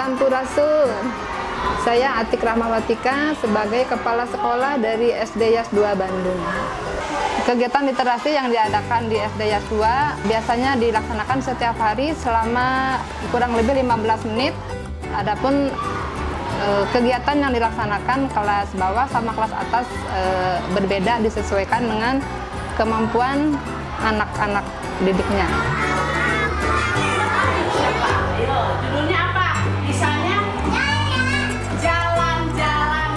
Sampurasun. Saya Atik Rahmawatika sebagai Kepala Sekolah dari SD Yas 2 Bandung. Kegiatan literasi yang diadakan di SD Yas 2 biasanya dilaksanakan setiap hari selama kurang lebih 15 menit. Adapun kegiatan yang dilaksanakan kelas bawah sama kelas atas berbeda disesuaikan dengan kemampuan anak-anak didiknya. Judulnya apa? Misalnya jalan-jalan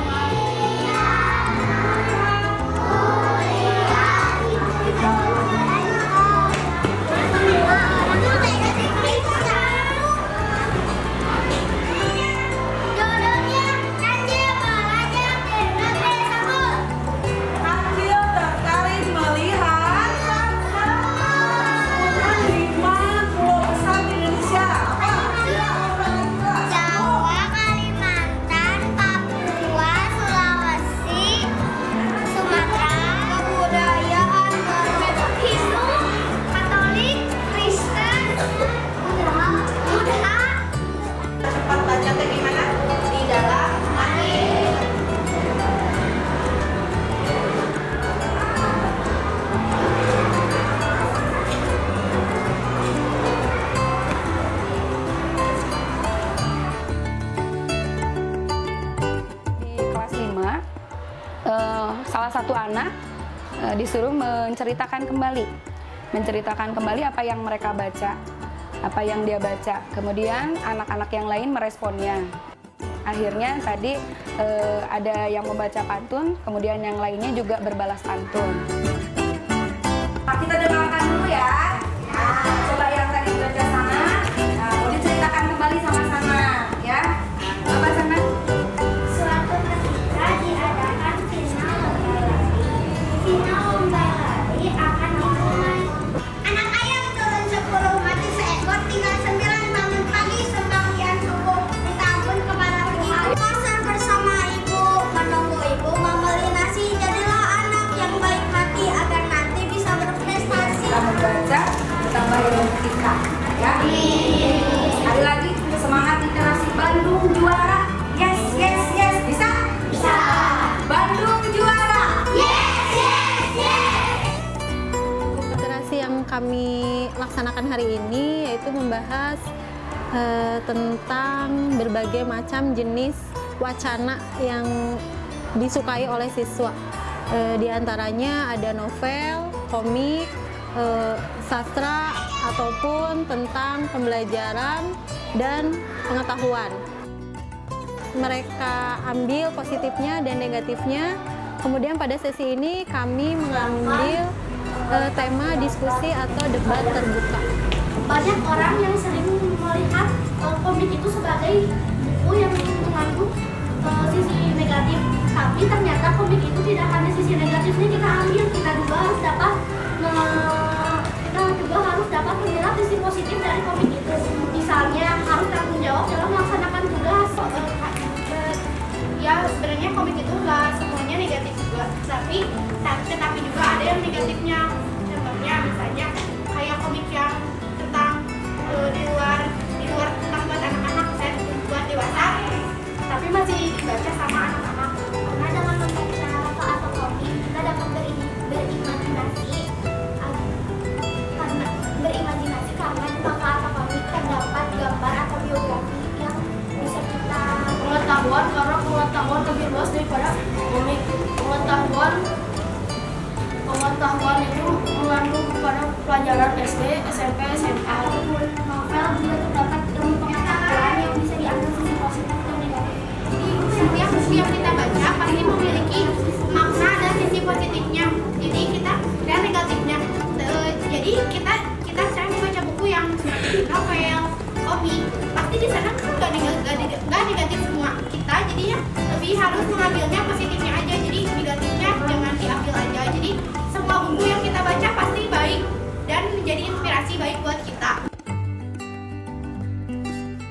kecil tertarik melihat lima pulau besar di Indonesia. Jawa, Kalimantan, Papua, Sulawesi, Sumatera. Kebudayaan Hindu, Katolik, Kristen, Buddha. Cepat baca teh gimana? Di dalam hati. Di kelas 5, salah satu anak disuruh menceritakan kembali apa yang mereka baca, apa yang dia baca. Kemudian anak-anak yang lain meresponnya. Akhirnya tadi ada yang membaca pantun, kemudian yang lainnya juga berbalas pantun. Kita dengarkan dulu ya. Coba yang tadi baca sana. Nah, mau diceritakan kembali sama-sama ya. Apa sana? Suatu ketika diadakan final lomba lari. Final lomba lari akan dimulai. Anak ayam turun 10, mati seekor, tinggal 9, bangun pagi, sembahyang subuh, minta ampun kepada ibu. Pasar bersama ibu, menunggu ibu membeli nasi. Jadilah anak yang baik hati agar nanti bisa berprestasi. Kita membaca ditambah etika ya. Sekali lagi semangat literasi Bandung juara. Yes, yes, yes. Bisa? Bisa. Bandung juara. Yes, yes, yes. Literasi yang kami laksanakan hari ini yaitu membahas tentang berbagai macam jenis wacana yang disukai oleh siswa. Di antaranya ada novel, komik, sastra, ataupun tentang pembelajaran dan pengetahuan. Mereka ambil positifnya dan negatifnya. Kemudian pada sesi ini kami mengambil tema diskusi atau debat terbuka. Banyak orang yang sering melihat komik itu sebagai buku yang mengandung sisi negatif, tapi ternyata komik itu tidak hanya sisi negatifnya kita ambil, kita juga harus dapat menilai sisi positif dari komik itu. Misalnya harus tanggung jawab dalam melaksanakan tugas. Ya sebenarnya komik itu nggak semuanya negatif juga, tetapi juga ada yang negatifnya. Contohnya misalnya kayak komik yang tentang di luar tentang buat anak-anak, saya buat dewasa, tapi masih dibaca sama anak-anak. Karena dengan membaca novel atau komik kita dapat berimajinasi karena di novel atau komik terdapat gambar atau biografi yang bisa kita Pengetahuan, karena pengetahuan lebih luas daripada komik. Pengetahuan itu mengandung pada pelajaran SD, SMP, SMA. novel juga terdapat ilmu pengetahuan yang bisa diambil sisi positif dan negatif. Jadi setiap buku yang kita baca pasti memiliki makna dan sisi positifnya. Jadi kita dan negatifnya. Jadi kita sering membaca buku yang seperti novel, komik, pasti di sana kan nggak negatif semua. Kita jadinya lebih harus mengambilnya positifnya aja. Jadi negatifnya jangan diambil aja. Jadi semua buku yang kita baca pasti baik dan menjadi inspirasi baik buat kita.